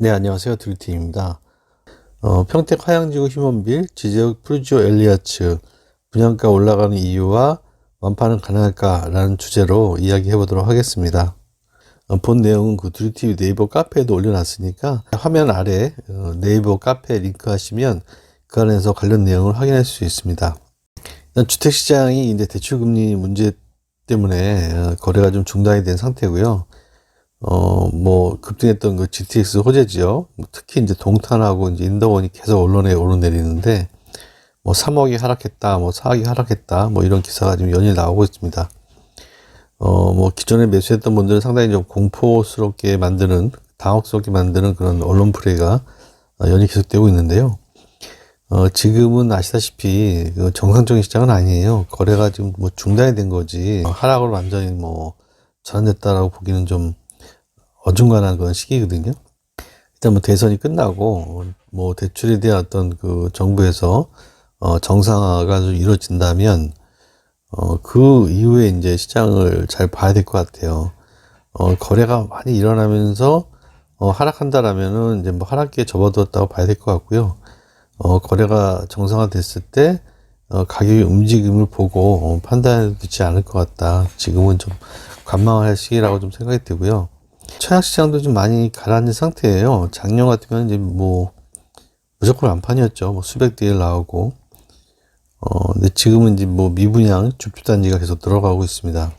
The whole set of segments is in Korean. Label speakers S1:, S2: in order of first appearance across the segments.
S1: 네, 안녕하세요. 드루팀입니다. 평택 화양지구 휴먼빌, 지지역 푸르지오 엘리아츠 분양가 올라가는 이유와 완파는 가능할까라는 주제로 이야기해 보도록 하겠습니다. 본 내용은 그 드루TV 네이버 카페에도 올려놨으니까 화면 아래 네이버 카페 링크 하시면 그 안에서 관련 내용을 확인할 수 있습니다. 주택시장이 이제 대출금리 문제 때문에 거래가 좀 중단이 된 상태고요. 급등했던 그 GTX 호재지요. 특히 이제 동탄하고 이제 인더원이 계속 언론에 오르내리는데, 3억이 하락했다, 4억이 하락했다, 이런 기사가 지금 연일 나오고 있습니다. 기존에 매수했던 분들은 상당히 좀 공포스럽게 만드는, 당혹스럽게 만드는 그런 언론 플레이가 연일 계속되고 있는데요. 지금은 아시다시피 정상적인 시장은 아니에요. 거래가 지금 중단이 된 거지, 하락을 완전히 전환됐다라고 보기는 좀 어중간한 그런 시기거든요. 일단 대선이 끝나고 대출에 대한 어떤 그 정부에서 정상화가 좀 이루어진다면 그 이후에 이제 시장을 잘 봐야 될 것 같아요. 거래가 많이 일어나면서 하락한다라면은 이제 하락기에 접어들었다고 봐야 될 것 같고요. 거래가 정상화됐을 때 가격의 움직임을 보고 판단해도 되지 않을 것 같다. 지금은 좀 관망할 시기라고 좀 생각이 들고요. 청약시장도 좀 많이 가라앉은 상태예요. 작년 같으면 이제 무조건 완판이었죠. 수백 대일 나오고. 근데 지금은 이제 미분양 줍줍단지가 계속 들어가고 있습니다.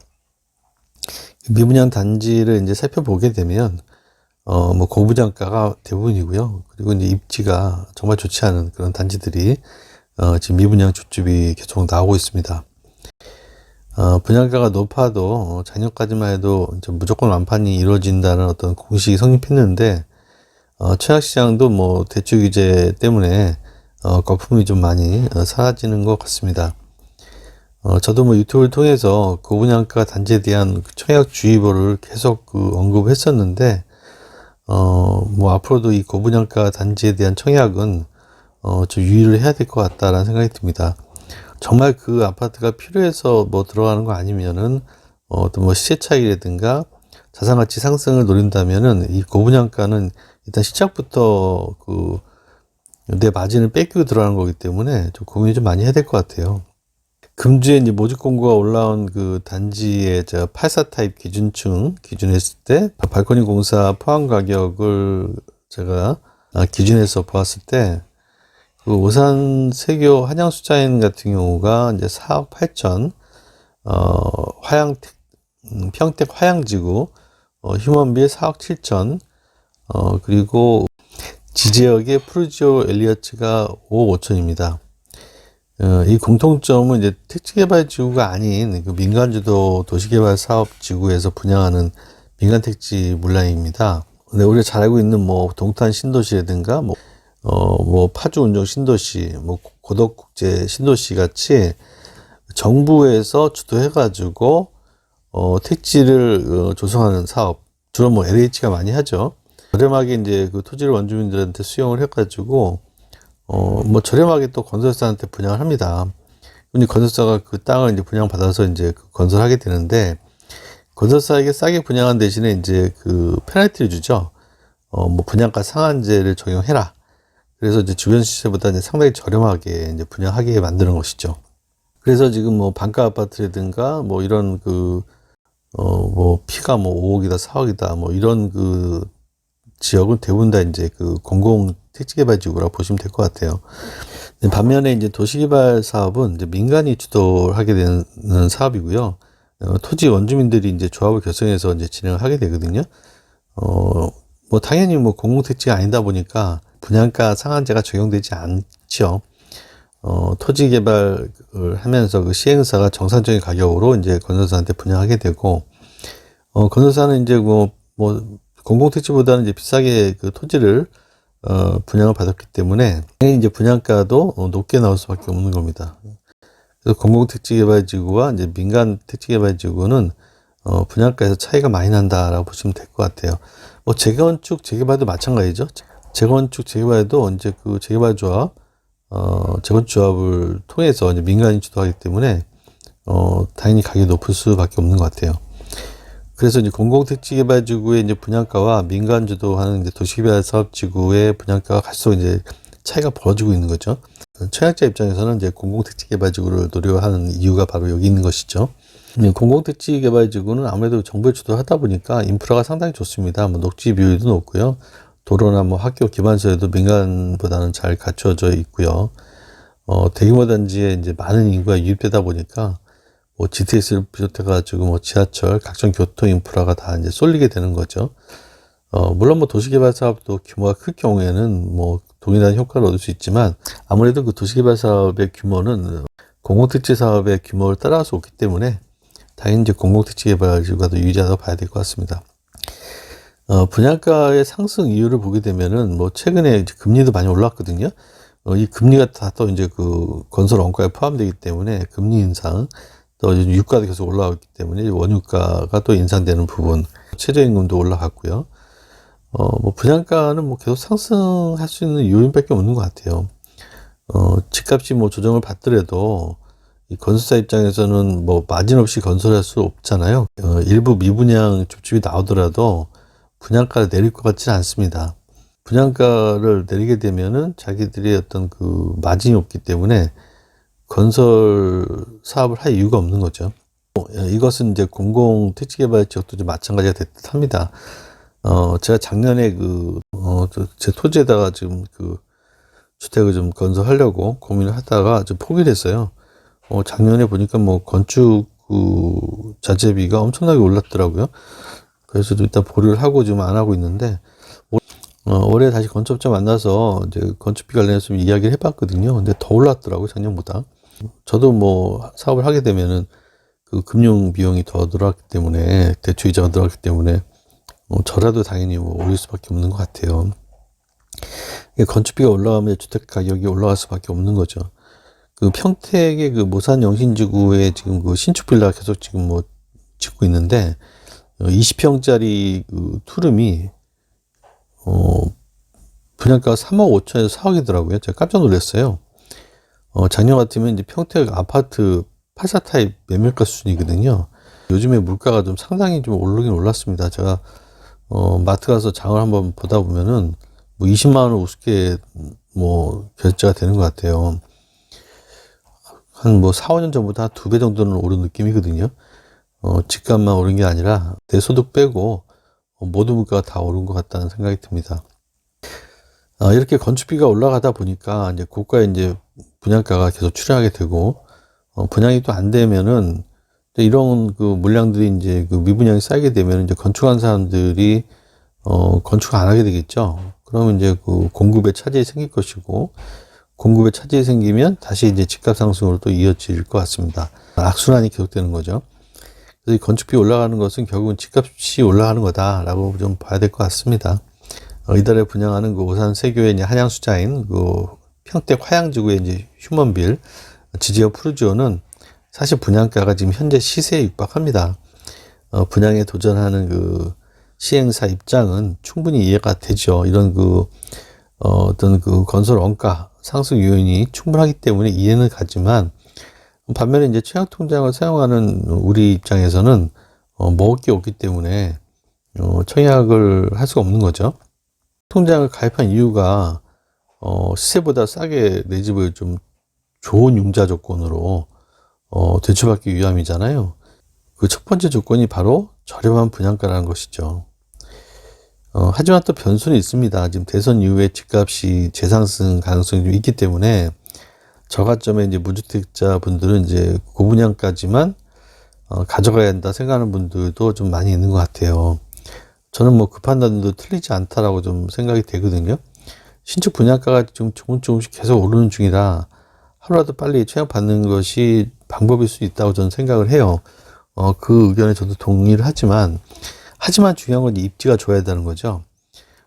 S1: 미분양 단지를 이제 살펴보게 되면, 고부장가가 대부분이고요. 그리고 이제 입지가 정말 좋지 않은 그런 단지들이, 지금 미분양 줍줍이 계속 나오고 있습니다. 분양가가 높아도 작년까지만 해도 무조건 완판이 이루어진다는 어떤 공식이 성립했는데 청약시장도 대출 규제 때문에 거품이 좀 많이 사라지는 것 같습니다. 저도 유튜브를 통해서 고분양가 단지에 대한 청약 주의보를 계속 언급했었는데 앞으로도 이 고분양가 단지에 대한 청약은 좀 유의를 해야 될 것 같다라는 생각이 듭니다. 정말 그 아파트가 필요해서 들어가는 거 아니면은 어떤 시세 차익이라든가 자산가치 상승을 노린다면은 이 고분양가는 일단 시작부터 내 마진을 뺏기고 들어가는 거기 때문에 좀 고민이 좀 많이 해야 될 것 같아요. 금주에 이제 모집 공고가 올라온 그 단지의 84 타입 기준층 기준했을 때 발코니 공사 포함 가격을 제가 기준해서 보았을 때 오산 세교 한양수자인 같은 경우가 이제 4억 8천, 평택 화양지구, 휴먼빌 4억 7천, 그리고 지지역의 푸르지오 엘리아츠가 5억 5천입니다. 이 공통점은 이제 택지개발지구가 아닌 민간주도 도시개발 사업지구에서 분양하는 민간택지 물량입니다. 근데 우리가 잘 알고 있는 동탄 신도시라든가 파주 운정 신도시, 고덕국제 신도시 같이 정부에서 주도해가지고, 택지를 조성하는 사업, 주로 LH가 많이 하죠. 저렴하게 이제 그 토지를 원주민들한테 수용을 해가지고, 저렴하게 또 건설사한테 분양을 합니다. 근데 건설사가 그 땅을 이제 분양받아서 이제 건설하게 되는데, 건설사에게 싸게 분양한 대신에 이제 페널티를 주죠. 분양가 상한제를 적용해라. 그래서 이제 주변 시세보다 이제 상당히 저렴하게 이제 분양하게 만드는 것이죠. 그래서 지금 반가 아파트라든가 이런 피가 5억이다 4억이다 이런 지역은 대부분 다 이제 공공 택지개발 지구라고 보시면 될 것 같아요. 반면에 이제 도시개발 사업은 이제 민간이 주도하게 되는 사업이고요. 토지 원주민들이 이제 조합을 결성해서 이제 진행을 하게 되거든요. 당연히 공공택지가 아니다 보니까 분양가 상한제가 적용되지 않죠. 토지 개발을 하면서 시행사가 정상적인 가격으로 이제 건설사한테 분양하게 되고, 건설사는 이제 공공택지보다는 이제 비싸게 토지를, 분양을 받았기 때문에, 당연히 이제 분양가도 높게 나올 수밖에 없는 겁니다. 그래서 공공택지개발지구와 이제 민간택지개발지구는, 분양가에서 차이가 많이 난다라고 보시면 될 것 같아요. 재건축, 재개발도 마찬가지죠. 재건축, 재개발도 이제 재개발조합, 재건조합을 통해서 이제 민간이 주도하기 때문에, 당연히 가격이 높을 수밖에 없는 것 같아요. 그래서 이제 공공택지개발지구의 이제 분양가와 민간 주도하는 이제 도시개발사업지구의 분양가가 갈수록 이제 차이가 벌어지고 있는 거죠. 청약자 입장에서는 이제 공공택지개발지구를 노려하는 이유가 바로 여기 있는 것이죠. 공공택지개발지구는 아무래도 정부에 주도하다 보니까 인프라가 상당히 좋습니다. 뭐 녹지 비율도 높고요. 도로나 뭐 학교 기반시설도 민간보다는 잘 갖춰져 있고요. 대규모 단지에 이제 많은 인구가 유입되다 보니까 뭐 GTX를 비롯해가지고 뭐 지하철, 각종 교통 인프라가 다 이제 쏠리게 되는 거죠. 물론 뭐 도시개발 사업도 규모가 클 경우에는 뭐 동일한 효과를 얻을 수 있지만 아무래도 그 도시개발 사업의 규모는 공공택지 사업의 규모를 따라갈 수 없기 때문에 당연히 이제 공공택지 개발지구가 더 유리하다고 봐야 될 것 같습니다. 분양가의 상승 이유를 보게 되면은 뭐 최근에 이제 금리도 많이 올랐거든요. 이 금리가 다 또 이제 그 건설 원가에 포함되기 때문에 금리 인상, 또 유가도 계속 올라왔기 때문에 원유가가 또 인상되는 부분, 최저임금도 올라갔고요. 뭐 분양가는 뭐 계속 상승할 수 있는 요인밖에 없는 것 같아요. 집값이 뭐 조정을 받더라도 이 건설사 입장에서는 뭐 마진 없이 건설할 수 없잖아요. 일부 미분양 줍줍이 나오더라도 분양가를 내릴 것 같지는 않습니다. 분양가를 내리게 되면은 자기들이 어떤 그 마진이 없기 때문에 건설 사업을 할 이유가 없는 거죠. 이것은 이제 공공택지개발 지역도 좀 마찬가지가 듯합니다. 제가 작년에 제 토지에다가 지금 그 주택을 좀 건설하려고 고민을 하다가 좀 포기를 했어요. 작년에 보니까 뭐 건축 자재비가 엄청나게 올랐더라고요. 그래서 좀 일단 보류를 하고 지금 안 하고 있는데, 올해 다시 건축업자 만나서 이제 건축비 관련해서 좀 이야기를 해봤거든요. 근데 더 올랐더라고요, 작년보다. 저도 뭐 사업을 하게 되면은 그 금융 비용이 더 늘어났기 때문에, 대출 이자가 늘어났기 때문에, 저라도 당연히 뭐 올릴 수밖에 없는 것 같아요. 건축비가 올라가면 주택 가격이 올라갈 수밖에 없는 거죠. 그 평택의 그 모산 영신지구에 지금 그 신축 빌라 계속 지금 뭐 짓고 있는데, 20평짜리 그 투룸이 분양가가 3억 5천에서 4억이더라고요. 제가 깜짝 놀랐어요. 작년 같으면 이제 평택 아파트 84 타입 매매가 수준이거든요. 요즘에 물가가 좀 상당히 좀 오르긴 올랐습니다. 제가 마트 가서 장을 한번 보다 보면은 뭐 20만 원 우습게 뭐 결제가 되는 것 같아요. 한 뭐 4, 5년 전보다 한 2배 정도는 오른 느낌이거든요. 집값만 오른 게 아니라 내 소득 빼고 모든 물가가 다 오른 것 같다는 생각이 듭니다. 이렇게 건축비가 올라가다 보니까 이제 고가의 이제 분양가가 계속 출현하게 되고, 분양이 또 안 되면은 이런 그 물량들이 이제 그 미분양이 쌓이게 되면 이제 건축한 사람들이 건축 안 하게 되겠죠. 그러면 이제 그 공급에 차질이 생길 것이고, 공급에 차질이 생기면 다시 이제 집값 상승으로 또 이어질 것 같습니다. 악순환이 계속되는 거죠. 그래서 이 건축비 올라가는 것은 결국은 집값이 올라가는 거다라고 좀 봐야 될 것 같습니다. 이달에 분양하는 그 오산 세교의 이제 한양수자인 그 평택 화양지구의 이제 휴먼빌 지지어 푸르지오는 사실 분양가가 지금 현재 시세에 육박합니다. 분양에 도전하는 그 시행사 입장은 충분히 이해가 되죠. 이런 그 어떤 그 건설 원가 상승 요인이 충분하기 때문에 이해는 가지만, 반면에 이제 청약 통장을 사용하는 우리 입장에서는 먹을 게 없기 때문에 청약을 할 수가 없는 거죠. 통장을 가입한 이유가 시세보다 싸게 내 집을 좀 좋은 융자 조건으로 대출받기 위함이잖아요. 그 첫 번째 조건이 바로 저렴한 분양가라는 것이죠. 하지만 또 변수는 있습니다. 지금 대선 이후에 집값이 재상승 가능성이 좀 있기 때문에 저가점에 이제 무주택자 분들은 이제 고분양까지만 가져가야 한다 생각하는 분들도 좀 많이 있는 것 같아요. 저는 뭐 그 판단도 틀리지 않다라고 좀 생각이 되거든요. 신축 분양가가 좀 조금씩 계속 오르는 중이라 하루라도 빨리 청약받는 것이 방법일 수 있다고 저는 생각을 해요. 그 의견에 저도 동의를 하지만 중요한 건 입지가 좋아야 되는 거죠.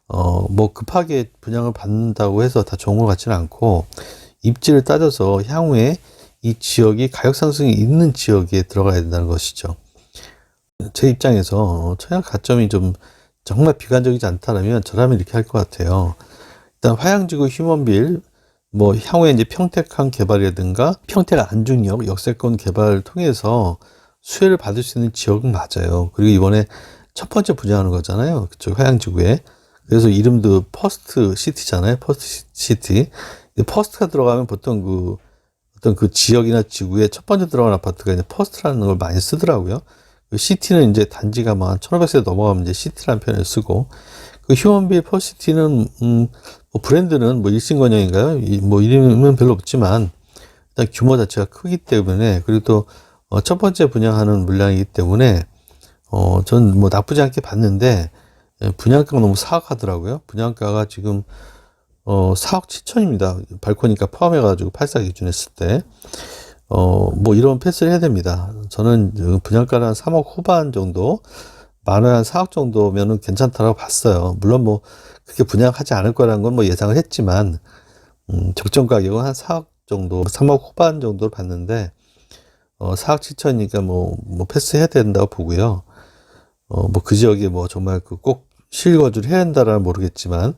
S1: 뭐 급하게 분양을 받는다고 해서 다 좋은 것 같지는 않고, 입지를 따져서 향후에 이 지역이 가격 상승이 있는 지역에 들어가야 된다는 것이죠. 제 입장에서 청약 가점이 좀 정말 비관적이지 않다면 저라면 이렇게 할 것 같아요. 일단 화양지구 휴먼빌, 뭐 향후에 이제 평택항 개발이라든가 평택 안중역 역세권 개발을 통해서 수혜를 받을 수 있는 지역은 맞아요. 그리고 이번에 첫 번째 분양하는 거잖아요. 그쪽 화양지구에. 그래서 이름도 퍼스트 시티잖아요. 퍼스트 시티. 퍼스트가 들어가면 보통 어떤 그 지역이나 지구에 첫 번째 들어간 아파트가 이제 퍼스트라는 걸 많이 쓰더라고요. 그 시티는 이제 단지가 막 1500세대 넘어가면 이제 시티라는 표현을 쓰고, 그 휴먼빌 퍼시티는 뭐 브랜드는 뭐 일신건영인가요? 뭐 이름은 별로 없지만 일단 규모 자체가 크기 때문에, 그리고 또 첫 번째 분양하는 물량이기 때문에 전 뭐 나쁘지 않게 봤는데, 분양가가 너무 사악하더라고요. 분양가가 지금 4억 7천입니다. 발코니가 포함해가지고 84 기준 했을 때. 뭐 이런 패스를 해야 됩니다. 저는 분양가는 한 3억 후반 정도, 만원 한 4억 정도면은 괜찮다고 봤어요. 물론 뭐 그렇게 분양하지 않을 거라는 건 뭐 예상을 했지만, 적정 가격은 한 4억 정도, 3억 후반 정도를 봤는데, 4억 7천이니까 뭐 패스해야 된다고 보고요. 뭐 그 지역에 뭐 정말 꼭 실거주를 해야 한다라는 모르겠지만,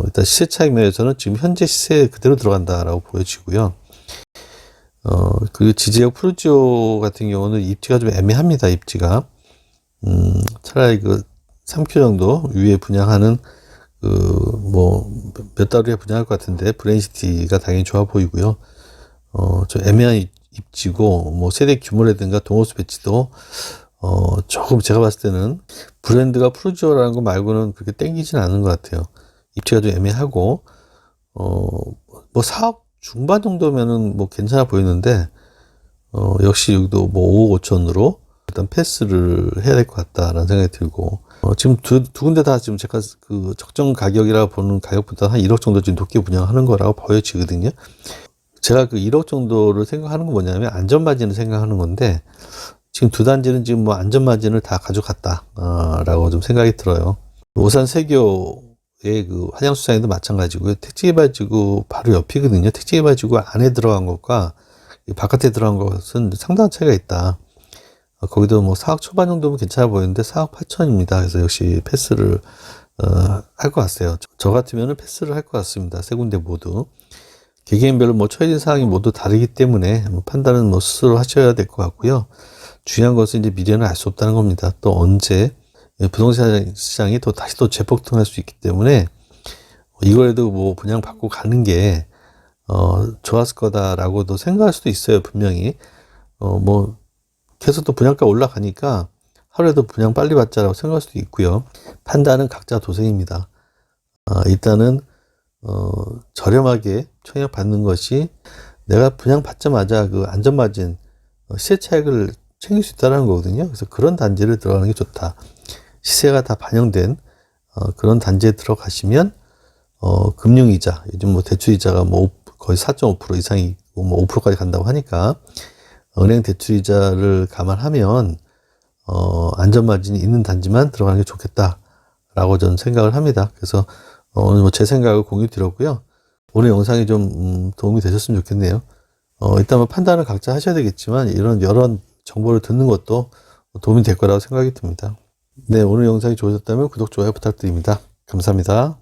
S1: 일단 시세 차익 면에서는 지금 현재 시세 그대로 들어간다라고 보여지고요. 그리고 지지역 푸르지오 같은 경우는 입지가 좀 애매합니다. 입지가. 차라리 3km 정도 위에 분양하는 뭐 몇 달 후에 분양할 것 같은데 브레인시티가 당연히 좋아 보이고요. 좀 애매한 입지고, 뭐 세대 규모라든가 동호수 배치도 조금 제가 봤을 때는 브랜드가 푸르지오라는 거 말고는 그렇게 땡기진 않은 것 같아요. 입지가 좀 애매하고, 뭐 4억 중반 정도면은 뭐 괜찮아 보이는데, 역시 여기도 뭐 5억 5천으로 일단 패스를 해야 될 것 같다라는 생각이 들고, 지금 두 군데 다 지금 제가 그 적정 가격이라고 보는 가격보다 한 1억 정도 지금 높게 분양하는 거라고 보여지거든요. 제가 1억 정도를 생각하는 건 뭐냐면 안전마진을 생각하는 건데, 지금 두 단지는 지금 뭐 안전마진을 다 가져갔다, 라고 좀 생각이 들어요. 오산 세교의 한양수산에도 마찬가지고요. 택지개발지구 바로 옆이거든요. 택지개발지구 안에 들어간 것과 바깥에 들어간 것은 상당한 차이가 있다. 거기도 뭐 4억 초반 정도면 괜찮아 보이는데 4억 8천입니다. 그래서 역시 패스를 할 것 같아요. 저 같으면은 패스를 할 것 같습니다. 세 군데 모두. 개개인별로 뭐 처해진 사항이 모두 다르기 때문에 판단은 뭐 스스로 하셔야 될 것 같고요. 중요한 것은 이제 미래는 알 수 없다는 겁니다. 또 언제 부동산 시장이 다시 재폭등할 수 있기 때문에 이거라도 뭐 분양 받고 가는 게 좋았을 거다라고도 생각할 수도 있어요. 분명히 뭐 계속 또 분양가 올라가니까 하루에도 분양 빨리 받자라고 생각할 수도 있고요. 판단은 각자 도생입니다. 일단은 저렴하게 청약 받는 것이, 내가 분양 받자마자 안전마진 시세 차익을 챙길 수 있다는 거거든요. 그래서 그런 단지를 들어가는 게 좋다. 시세가 다 반영된 그런 단지에 들어가시면 금융이자, 요즘 뭐 대출이자가 뭐 거의 4.5% 이상이 뭐 5%까지 간다고 하니까 은행 대출이자를 감안하면 안전마진이 있는 단지만 들어가는 게 좋겠다라고 저는 생각을 합니다. 그래서 오늘 뭐 제 생각을 공유 드렸고요. 오늘 영상이 좀 도움이 되셨으면 좋겠네요. 일단 뭐 판단을 각자 하셔야 되겠지만, 이런 여러 정보를 듣는 것도 도움이 될 거라고 생각이 듭니다. 네, 오늘 영상이 좋으셨다면 구독, 좋아요 부탁드립니다. 감사합니다.